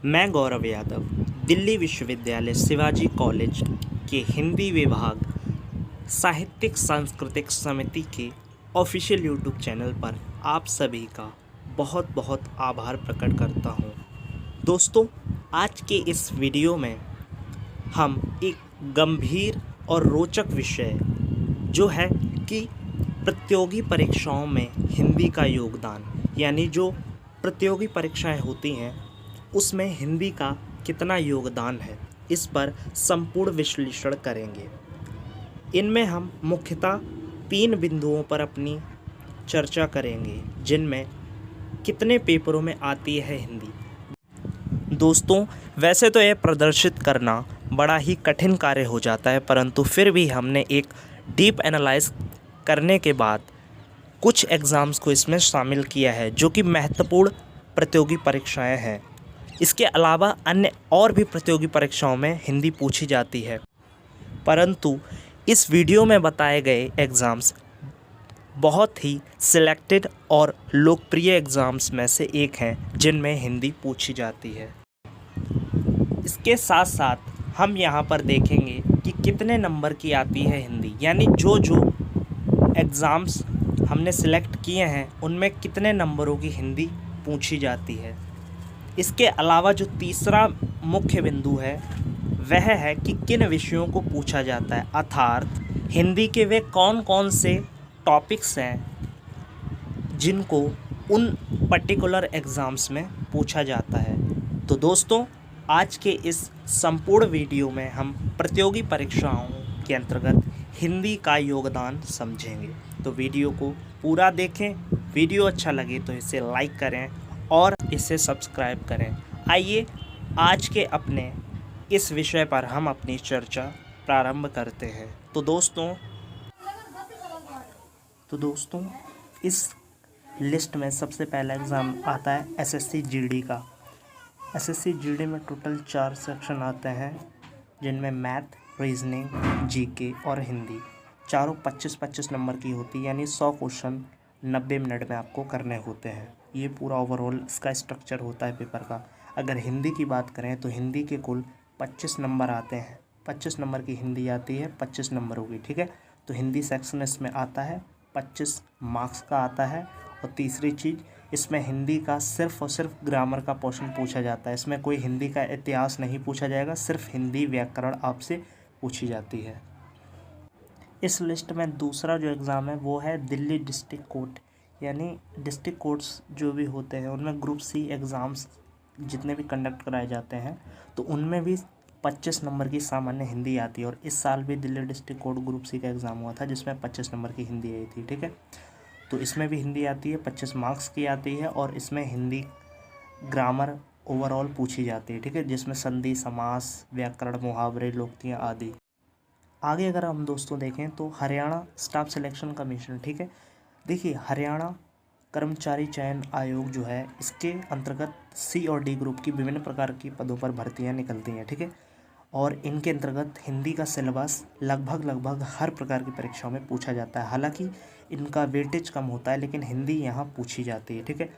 मैं गौरव यादव दिल्ली विश्वविद्यालय शिवाजी कॉलेज के हिंदी विभाग साहित्यिक सांस्कृतिक समिति के ऑफिशियल यूट्यूब चैनल पर आप सभी का बहुत बहुत आभार प्रकट करता हूँ। दोस्तों, आज के इस वीडियो में हम एक गंभीर और रोचक विषय जो है कि प्रतियोगी परीक्षाओं में हिंदी का योगदान, यानी जो प्रतियोगी परीक्षाएं होती हैं उसमें हिंदी का कितना योगदान है, इस पर संपूर्ण विश्लेषण करेंगे। इनमें हम मुख्यतः 3 बिंदुओं पर अपनी चर्चा करेंगे, जिनमें कितने पेपरों में आती है हिंदी। दोस्तों, वैसे तो यह प्रदर्शित करना बड़ा ही कठिन कार्य हो जाता है, परंतु फिर भी हमने एक डीप एनालाइज करने के बाद कुछ एग्ज़ाम्स को इसमें शामिल किया है जो कि महत्वपूर्ण प्रतियोगी परीक्षाएं हैं। इसके अलावा अन्य और भी प्रतियोगी परीक्षाओं में हिंदी पूछी जाती है, परंतु इस वीडियो में बताए गए एग्ज़ाम्स बहुत ही सिलेक्टेड और लोकप्रिय एग्ज़ाम्स में से एक हैं जिनमें हिंदी पूछी जाती है। इसके साथ साथ हम यहाँ पर देखेंगे कि कितने नंबर की आती है हिंदी, यानी जो जो एग्ज़ाम्स हमने सिलेक्ट किए हैं उनमें कितने नंबरों की हिंदी पूछी जाती है। इसके अलावा जो तीसरा मुख्य बिंदु है वह है कि किन विषयों को पूछा जाता है, अर्थात हिंदी के वे कौन कौन से टॉपिक्स हैं जिनको उन पर्टिकुलर एग्ज़ाम्स में पूछा जाता है। तो दोस्तों, आज के इस संपूर्ण वीडियो में हम प्रतियोगी परीक्षाओं के अंतर्गत हिंदी का योगदान समझेंगे। तो वीडियो को पूरा देखें, वीडियो अच्छा लगे तो इसे लाइक करें और इसे सब्सक्राइब करें। आइए आज के अपने इस विषय पर हम अपनी चर्चा प्रारंभ करते हैं। तो दोस्तों इस लिस्ट में सबसे पहला एग्ज़ाम आता है एसएससी जीडी का। एसएससी जीडी में टोटल 4 सेक्शन आते हैं, जिनमें मैथ, रीजनिंग, जीके और हिंदी। चारों 25-25 नंबर की होती है, यानी 100 क्वेश्चन 90 मिनट में आपको करने होते हैं। ये पूरा ओवरऑल इसका स्ट्रक्चर होता है पेपर का। अगर हिंदी की बात करें तो हिंदी के कुल 25 नंबर आते हैं। 25 नंबर की हिंदी आती है, 25 नंबरों की, ठीक है। तो हिंदी सेक्शन इसमें आता है, 25 मार्क्स का आता है। और तीसरी चीज़, इसमें हिंदी का सिर्फ और सिर्फ ग्रामर का पोर्शन पूछा जाता है। इसमें कोई हिंदी का इतिहास नहीं पूछा जाएगा, सिर्फ हिंदी व्याकरण आपसे पूछी जाती है। इस लिस्ट में दूसरा जो एग्ज़ाम है वो है दिल्ली डिस्ट्रिक्ट कोर्ट, यानी डिस्ट्रिक्ट कोर्ट्स जो भी होते हैं उनमें ग्रुप सी एग्ज़ाम्स जितने भी कंडक्ट कराए जाते हैं तो उनमें भी 25 नंबर की सामान्य हिंदी आती है। और इस साल भी Delhi district court group C का एग्ज़ाम हुआ था जिसमें 25 नंबर की हिंदी आई थी, ठीक है। तो इसमें भी हिंदी आती है, 25 मार्क्स की आती है और इसमें हिंदी ग्रामर ओवरऑल पूछी जाती है, ठीक है, जिसमें संधि, समास, व्याकरण, मुहावरे, लोकोक्तियाँ आदि। आगे अगर हम दोस्तों देखें तो हरियाणा स्टाफ सिलेक्शन कमीशन, ठीक है। देखिए, हरियाणा कर्मचारी चयन आयोग जो है, इसके अंतर्गत सी और डी ग्रुप की विभिन्न प्रकार की पदों पर भर्तियां निकलती हैं, ठीक है। और इनके अंतर्गत हिंदी का सिलेबस लगभग हर प्रकार की परीक्षाओं में पूछा जाता है। हालांकि इनका वेटेज कम होता है, लेकिन हिंदी यहाँ पूछी जाती है, ठीक है।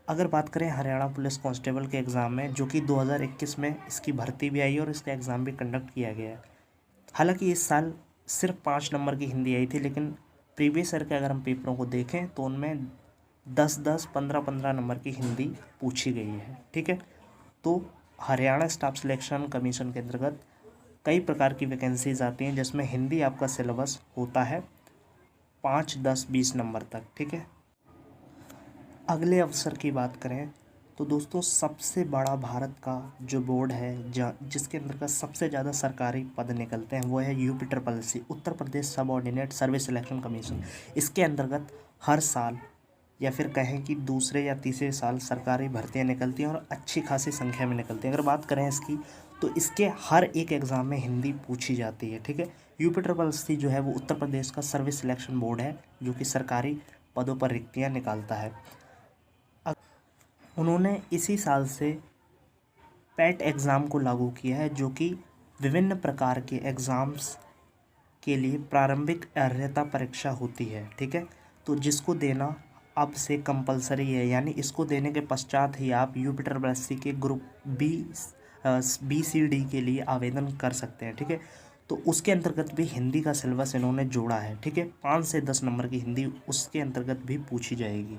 अगर बात करें हरियाणा पुलिस कांस्टेबल के एग्ज़ाम में, जो कि 2021 में इसकी भर्ती भी आई और इसका एग्ज़ाम भी कंडक्ट किया गया है। हालांकि इस साल सिर्फ 5 नंबर की हिंदी आई थी, लेकिन प्रीवियस ईयर के अगर हम पेपरों को देखें तो उनमें 10-10, 15-15 नंबर की हिंदी पूछी गई है, ठीक है। तो हरियाणा स्टाफ सिलेक्शन कमीशन के अंतर्गत कई प्रकार की वैकेंसीज आती हैं जिसमें हिंदी आपका सिलेबस होता है 5, 10, 20 नंबर तक, ठीक है। अगले अवसर की बात करें तो दोस्तों, सबसे बड़ा भारत का जो बोर्ड है जिसके अंतर्गत सबसे ज़्यादा सरकारी पद निकलते हैं वो है UPSS, उत्तर प्रदेश सब ऑर्डिनेट सर्विस सिलेक्शन कमीशन। इसके अंतर्गत हर साल या फिर कहें कि दूसरे या तीसरे साल सरकारी भर्तियां निकलती हैं और अच्छी खासी संख्या में निकलती हैं। अगर बात करें इसकी तो इसके हर एक एग्ज़ाम में हिंदी पूछी जाती है, ठीक है। UPSS जो है वो उत्तर प्रदेश का सर्विस सिलेक्शन बोर्ड है जो कि सरकारी पदों पर रिक्तियाँ निकालता है। उन्होंने इसी साल से पैट एग्ज़ाम को लागू किया है, जो कि विभिन्न प्रकार के एग्ज़ाम्स के लिए प्रारंभिक अर्हता परीक्षा होती है, ठीक है। तो जिसको देना अब से कंपलसरी है, यानी इसको देने के पश्चात ही आप यूपीट्रिपल के ग्रुप BCD के लिए आवेदन कर सकते हैं। ठीक है, तो उसके अंतर्गत भी हिंदी का सिलेबस इन्होंने जोड़ा है। ठीक है, 5 से 10 नंबर की हिंदी उसके अंतर्गत भी पूछी जाएगी।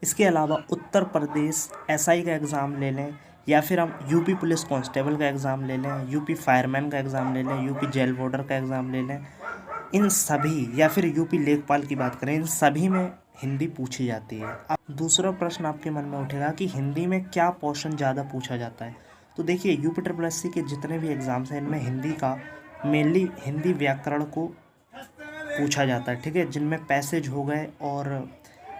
इसके अलावा उत्तर प्रदेश SI का एग्ज़ाम ले लें, या फिर हम यूपी पुलिस कांस्टेबल का एग्ज़ाम ले लें, यूपी फायरमैन का एग्ज़ाम ले लें, यूपी जेल वार्डर का एग्ज़ाम ले लें, इन सभी, या फिर यूपी लेखपाल की बात करें, इन सभी में हिंदी पूछी जाती है। अब दूसरा प्रश्न आपके मन में उठेगा कि हिंदी में क्या पोर्शन ज़्यादा पूछा जाता है। तो देखिए, यूपीट्रिपल के जितने भी एग्ज़ाम्स हैं इनमें हिंदी का मेनली हिंदी व्याकरण को पूछा जाता है। ठीक है, जिनमें पैसेज हो गए और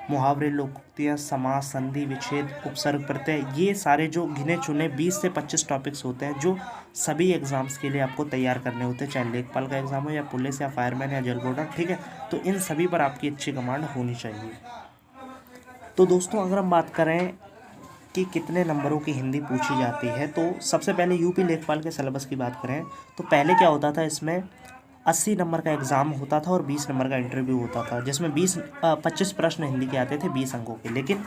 मुहावरे, लोकोक्तियाँ, समास, संधि, विच्छेद, उपसर्ग, प्रत्यय, ये सारे जो गिने चुने 20 से 25 टॉपिक्स होते हैं जो सभी एग्ज़ाम्स के लिए आपको तैयार करने होते हैं, चाहे लेखपाल का एग्ज़ाम हो या पुलिस या फायरमैन या जेल वार्डर। ठीक है, तो इन सभी पर आपकी अच्छी कमांड होनी चाहिए। तो दोस्तों, अगर हम बात करें कि कितने नंबरों की हिंदी पूछी जाती है, तो सबसे पहले यूपी लेखपाल के सिलेबस की बात करें तो पहले क्या होता था, इसमें 80 नंबर का एग्ज़ाम होता था और 20 नंबर का इंटरव्यू होता था, जिसमें 25 प्रश्न हिंदी के आते थे 20 अंकों के। लेकिन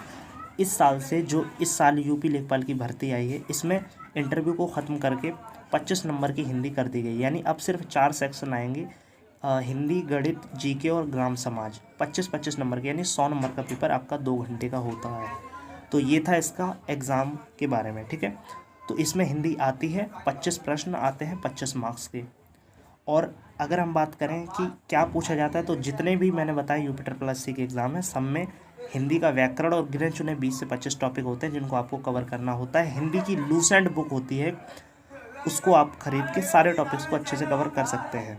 इस साल से जो इस साल यूपी लेखपाल की भर्ती आई है, इसमें इंटरव्यू को ख़त्म करके 25 नंबर की हिंदी कर दी गई, यानी अब सिर्फ 4 सेक्शन आएंगे, हिंदी, गणित, GK और ग्राम समाज, 25-25 नंबर के, यानी 100 नंबर का पेपर आपका 2 घंटे का होता है। तो ये था इसका एग्ज़ाम के बारे में। ठीक है, तो इसमें हिंदी आती है, 25 प्रश्न आते हैं 25 मार्क्स के। और अगर हम बात करें कि क्या पूछा जाता है, तो जितने भी मैंने बताया यूपीट्रिपल के एग्ज़ाम है, सब में हिंदी का व्याकरण और गिने चुने 20 से 25 टॉपिक होते हैं जिनको आपको कवर करना होता है। हिंदी की लूसेंट बुक होती है, उसको आप खरीद के सारे टॉपिक्स को अच्छे से कवर कर सकते हैं।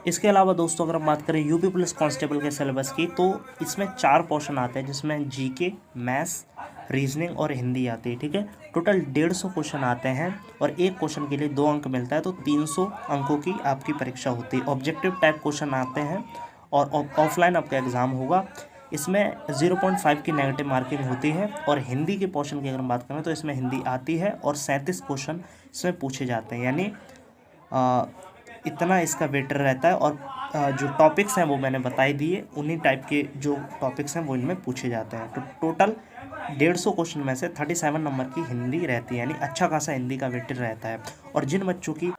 इसके अलावा दोस्तों, अगर हम बात करें यूपी पुलिस कांस्टेबल के सिलेबस की, तो इसमें 4 पोर्शन आते हैं, जिसमें GK, मैथ्स, रीजनिंग और हिंदी आती है। ठीक है, टोटल 150 क्वेश्चन आते हैं और एक क्वेश्चन के लिए 2 अंक मिलता है, तो 300 अंकों की आपकी परीक्षा होती है। ऑब्जेक्टिव टाइप क्वेश्चन आते हैं और ऑफलाइन आपका एग्ज़ाम होगा। इसमें 0.5 की नेगेटिव मार्किंग होती है। और हिंदी के पोर्शन की अगर हम बात करें तो इसमें हिंदी आती है और 37 क्वेश्चन इसमें पूछे जाते हैं, यानी इतना इसका वेटर रहता है। और जो टॉपिक्स हैं वो मैंने बताई दिए, उन्हीं टाइप के जो टॉपिक्स हैं वो इनमें पूछे जाते हैं। तो टोटल 150 क्वेश्चन में से 37 नंबर की हिंदी रहती है, यानी अच्छा खासा हिंदी का वेटर रहता है। और जिन बच्चों की,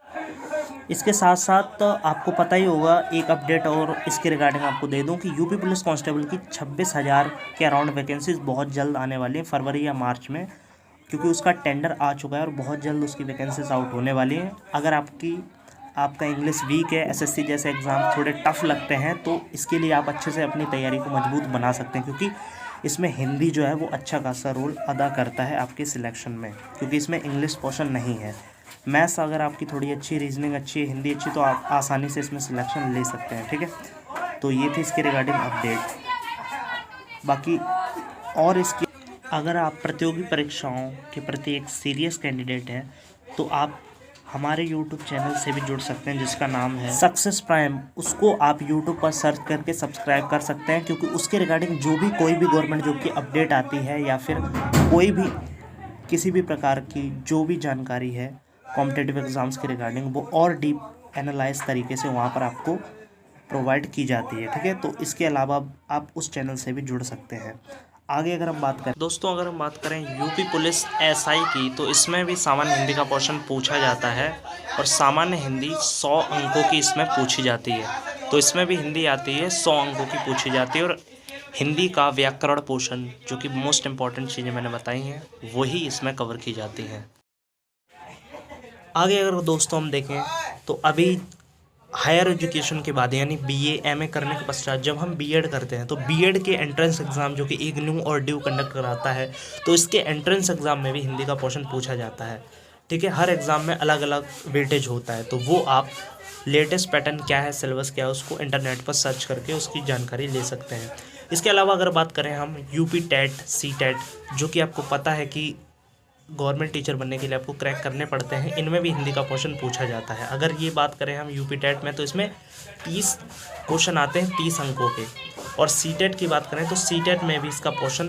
इसके साथ साथ आपको पता ही होगा, एक अपडेट और इसके रिगार्डिंग आपको दे दूं कि यूपी पुलिस कांस्टेबल की 26,000 के अराउंड वैकेंसीज बहुत जल्द आने वाली हैं, फरवरी या मार्च में, क्योंकि उसका टेंडर आ चुका है और बहुत जल्द उसकी वैकेंसीज आउट होने वाली हैं। अगर आपका इंग्लिश वीक है, SSC जैसे एग्ज़ाम थोड़े टफ लगते हैं, तो इसके लिए आप अच्छे से अपनी तैयारी को मजबूत बना सकते हैं, क्योंकि इसमें हिंदी जो है वो अच्छा खासा रोल अदा करता है आपके सिलेक्शन में, क्योंकि इसमें इंग्लिश पोर्शन नहीं है। मैथ्स अगर आपकी थोड़ी अच्छी, रीजनिंग अच्छी है, हिंदी अच्छी, तो आप आसानी से इसमें सिलेक्शन ले सकते हैं। ठीक है, तो ये थी इसके रिगार्डिंग अपडेट। बाकी और इसकी, अगर आप प्रतियोगी परीक्षाओं के प्रति एक सीरियस कैंडिडेट हैं, तो आप हमारे YouTube चैनल से भी जुड़ सकते हैं, जिसका नाम है सक्सेस प्राइम। उसको आप YouTube पर सर्च करके सब्सक्राइब कर सकते हैं, क्योंकि उसके रिगार्डिंग जो भी कोई भी गवर्नमेंट जॉब की अपडेट आती है, या फिर कोई भी किसी भी प्रकार की जो भी जानकारी है कॉम्पिटिटिव एग्ज़ाम्स के रिगार्डिंग, वो और डीप एनालाइज तरीके से वहाँ पर आपको प्रोवाइड की जाती है। ठीक है, तो इसके अलावा आप उस चैनल से भी जुड़ सकते हैं। आगे अगर हम बात करें दोस्तों, अगर हम बात करें यूपी पुलिस SI की, तो इसमें भी सामान्य हिंदी का पोर्शन पूछा जाता है और सामान्य हिंदी 100 अंकों की इसमें पूछी जाती है। तो इसमें भी हिंदी आती है, 100 अंकों की पूछी जाती है। और हिंदी का व्याकरण पोर्शन, जो कि मोस्ट इम्पॉर्टेंट चीज़ें मैंने बताई हैं, वही इसमें कवर की जाती हैं। आगे अगर दोस्तों हम देखें, तो अभी हायर एजुकेशन के बाद, यानी BA MA करने के पश्चात जब हम B.Ed करते हैं, तो B.Ed के एंट्रेंस एग्ज़ाम, जो कि IGNOU और DU कंडक्ट कराता है, तो इसके एंट्रेंस एग्ज़ाम में भी हिंदी का पोर्शन पूछा जाता है। ठीक है, हर एग्ज़ाम में अलग अलग वेटेज होता है, तो वो आप लेटेस्ट पैटर्न क्या है, सिलेबस क्या है, उसको इंटरनेट पर सर्च करके उसकी जानकारी ले सकते हैं। इसके अलावा अगर बात करें हम UP TET, CTET, जो कि आपको पता है कि गवर्नमेंट टीचर बनने के लिए आपको क्रैक करने पड़ते हैं, इनमें भी हिंदी का पोर्शन पूछा जाता है। अगर ये बात करें हम UP TET में, तो इसमें 30 क्वेश्चन आते हैं 30 अंकों के। और CTET की बात करें तो CTET में भी इसका पोर्शन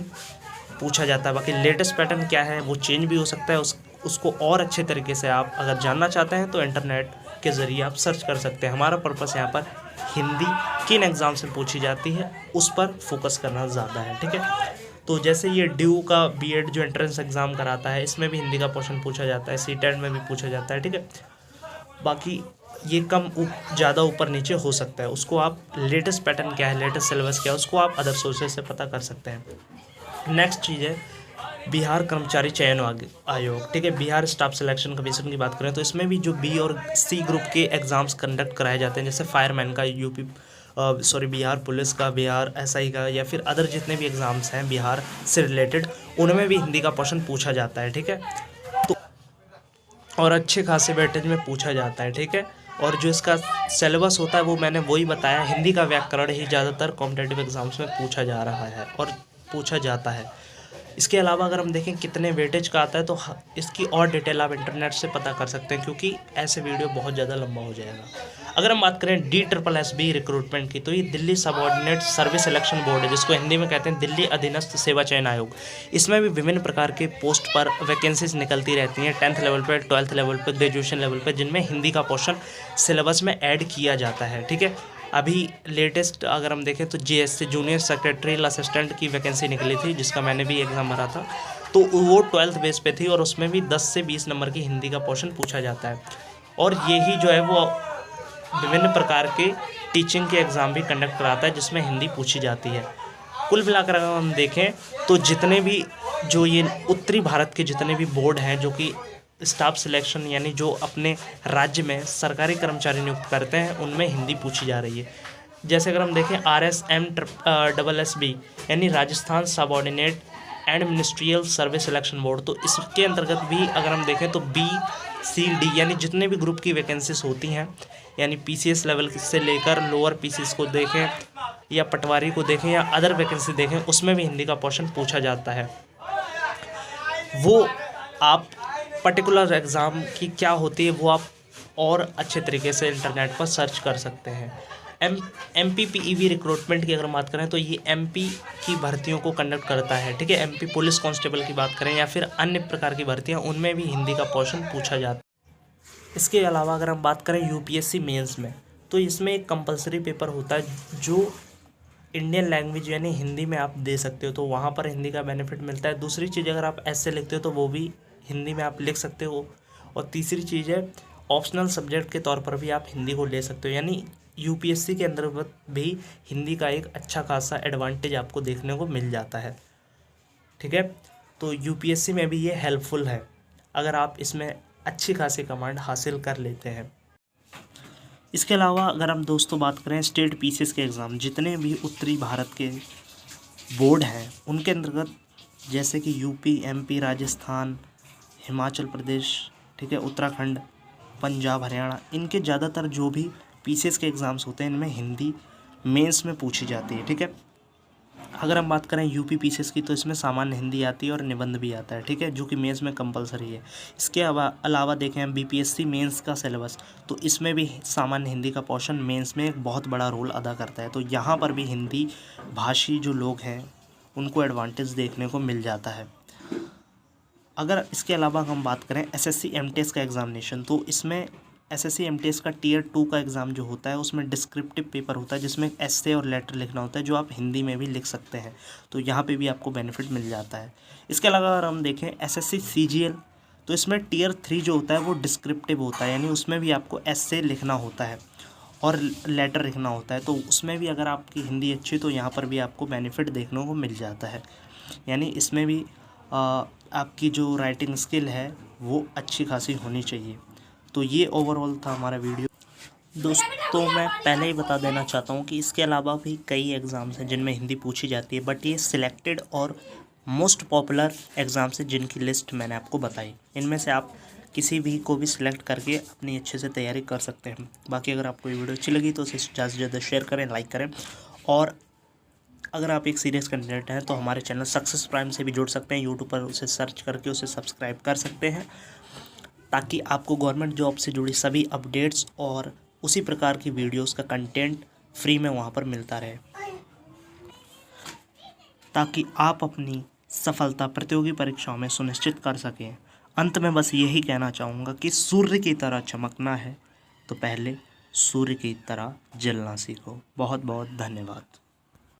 पूछा जाता है। बाकी लेटेस्ट पैटर्न क्या है वो चेंज भी हो सकता है, उसको और अच्छे तरीके से आप अगर जानना चाहते हैं तो इंटरनेट के ज़रिए आप सर्च कर सकते हैं। हमारा पर्पस यहाँ पर हिंदी किन एग्ज़ाम से पूछी जाती है उस पर फोकस करना ज़्यादा है, ठीक है। तो जैसे ये ड्यू का बीएड जो एंट्रेंस एग्ज़ाम कराता है, इसमें भी हिंदी का क्वेश्चन पूछा जाता है, सीटेट में भी पूछा जाता है, ठीक है। बाकी ये कम ज़्यादा ऊपर नीचे हो सकता है, उसको आप लेटेस्ट पैटर्न क्या है, लेटेस्ट सिलेबस क्या है, उसको आप अदर सोर्सेज से पता कर सकते हैं। नेक्स्ट चीज़ है बिहार कर्मचारी चयन आयोग, ठीक है। बिहार स्टाफ सिलेक्शन कमीशन की बात करें तो इसमें भी जो बी और सी ग्रुप के एग्ज़ाम्स कंडक्ट कराए जाते हैं, जैसे फायरमैन का बिहार पुलिस का, बिहार एसआई का, या फिर अदर जितने भी एग्ज़ाम्स हैं बिहार से रिलेटेड, उनमें भी हिंदी का क्वेश्चन पूछा जाता है, ठीक है। तो और अच्छे खासे वेटेज में पूछा जाता है, ठीक है। और जो इसका सिलेबस होता है वो मैंने वही बताया, हिंदी का व्याकरण ही ज़्यादातर कॉम्पिटेटिव एग्ज़ाम्स में पूछा जा रहा है और पूछा जाता है। इसके अलावा अगर हम देखें कितने वेटेज का आता है तो इसकी और डिटेल आप इंटरनेट से पता कर सकते हैं, क्योंकि ऐसे वीडियो बहुत ज़्यादा लंबा हो जाएगा। अगर हम बात करें DSSB रिक्रूटमेंट की, तो ये Delhi subordinate service selection board है, जिसको हिंदी में कहते हैं दिल्ली अधीनस्थ सेवा चयन आयोग। इसमें भी विभिन्न प्रकार के पोस्ट पर वैकेंसीज निकलती रहती हैं, 10th लेवल पर, 12th लेवल पर, ग्रेजुएशन लेवल पर, जिनमें हिंदी का पोर्शन सिलेबस में ऐड किया जाता है, ठीक है। अभी लेटेस्ट अगर हम देखें तो JSC जूनियर सेक्रेटरियल असिस्टेंट की वैकेंसी निकली थी, जिसका मैंने भी एग्ज़ाम भरा था, तो वो 12th बेस पे थी और उसमें भी 10 से 20 नंबर की हिंदी का पोर्शन पूछा जाता है। और यही जो है वो विभिन्न प्रकार के टीचिंग के एग्ज़ाम भी कंडक्ट कराता है, जिसमें हिंदी पूछी जाती है। कुल मिलाकर अगर हम देखें तो जितने भी जो ये उत्तरी भारत के जितने भी बोर्ड हैं जो कि स्टाफ सिलेक्शन यानी जो अपने राज्य में सरकारी कर्मचारी नियुक्त करते हैं, उनमें हिंदी पूछी जा रही है। जैसे अगर हम देखें RSMSSB यानी Rajasthan subordinate and ministerial service selection board, तो इसके अंतर्गत भी अगर हम देखें तो BCD यानी जितने भी ग्रुप की वैकेंसीज होती हैं, यानी PCS लेवल से लेकर लोअर PCS को देखें या पटवारी को देखें या अदर वैकेंसी देखें, उसमें भी हिंदी का पोर्शन पूछा जाता है। वो आप पर्टिकुलर एग्ज़ाम की क्या होती है वो आप और अच्छे तरीके से इंटरनेट पर सर्च कर सकते हैं। MPPEB रिक्रूटमेंट की अगर बात करें तो ये MP की भर्तियों को कंडक्ट करता है, ठीक है। MP पुलिस कांस्टेबल की बात करें या फिर अन्य प्रकार की भर्तियां, उनमें भी हिंदी का पोर्शन पूछा जाता है। इसके अलावा अगर हम बात करें UPSC मेंस में, तो इसमें एक कंपलसरी पेपर होता है जो इंडियन लैंग्वेज यानी हिंदी में आप दे सकते हो, तो वहाँ पर हिंदी का बेनिफिट मिलता है। दूसरी चीज़ अगर आप ऐसे लिखते हो तो वो भी हिंदी में आप लिख सकते हो। और तीसरी चीज़ है ऑप्शनल सब्जेक्ट के तौर पर भी आप हिंदी को ले सकते हो, यानी UPSC के अंतर्गत भी हिंदी का एक अच्छा खासा एडवांटेज आपको देखने को मिल जाता है, ठीक है। तो UPSC में भी ये हेल्पफुल है अगर आप इसमें अच्छी खासी कमांड हासिल कर लेते हैं। इसके अलावा अगर हम दोस्तों बात करें स्टेट PCS के एग्ज़ाम, जितने भी उत्तरी भारत के बोर्ड हैं उनके अंतर्गत, जैसे कि UP, MP, राजस्थान, हिमाचल प्रदेश, ठीक है, उत्तराखंड, पंजाब, हरियाणा, इनके ज़्यादातर जो भी PCS के एग्ज़ाम्स होते हैं इनमें हिंदी मेंस में पूछी जाती है, ठीक है। अगर हम बात करें UP PCS की तो इसमें सामान्य हिंदी आती है और निबंध भी आता है, ठीक है, जो कि मेंस में कंपलसरी है। इसके अलावा देखें हम BPSC मेंस का सिलेबस, तो इसमें भी सामान्य हिंदी का पोर्शन मेंस में एक बहुत बड़ा रोल अदा करता है। तो यहाँ पर भी हिंदी भाषी जो लोग हैं उनको एडवांटेज देखने को मिल जाता है। अगर इसके अलावा हम बात करें SSC MTS का एग्ज़ामिनेशन, तो इसमें SSC MTS का Tier 2 का एग्ज़ाम जो होता है उसमें डिस्क्रिप्टिव पेपर होता है, जिसमें एस्से और लेटर लिखना होता है, जो आप हिंदी में भी लिख सकते हैं, तो यहाँ पे भी आपको बेनिफिट मिल जाता है। इसके अलावा अगर हम देखें SSC CGL, तो इसमें Tier 3 जो होता है वो डिस्क्रिप्टिव होता है, यानी उसमें भी आपको एस्से लिखना होता है और लेटर लिखना होता है, तो उसमें भी अगर आपकी हिंदी अच्छी तो यहाँ पर भी आपको बेनिफिट देखने को मिल जाता है, यानी इसमें भी आपकी जो राइटिंग स्किल है वो अच्छी खासी होनी चाहिए। तो ये ओवरऑल था हमारा वीडियो। दोस्तों मैं पहले ही बता देना चाहता हूँ कि इसके अलावा भी कई एग्ज़ाम्स हैं जिनमें हिंदी पूछी जाती है, बट ये सिलेक्टेड और मोस्ट पॉपुलर एग्ज़ाम्स हैं जिनकी लिस्ट मैंने आपको बताई। इनमें से आप किसी भी को भी सिलेक्ट करके अपनी अच्छे से तैयारी कर सकते हैं। बाकी अगर आपको ये वीडियो अच्छी लगी तो उसे ज़्यादा से ज़्यादा शेयर करें, लाइक करें, और अगर आप एक सीरियस कैंडिडेट हैं तो हमारे चैनल सक्सेस प्राइम से भी जुड़ सकते हैं। यूट्यूब पर उसे सर्च करके उसे सब्सक्राइब कर सकते हैं, ताकि आपको गवर्नमेंट जॉब से जुड़ी सभी अपडेट्स और उसी प्रकार की वीडियोस का कंटेंट फ्री में वहाँ पर मिलता रहे, ताकि आप अपनी सफलता प्रतियोगी परीक्षाओं में सुनिश्चित कर सकें। अंत में बस यही कहना चाहूँगा कि सूर्य की तरह चमकना है तो पहले सूर्य की तरह जलना सीखो। बहुत बहुत धन्यवाद।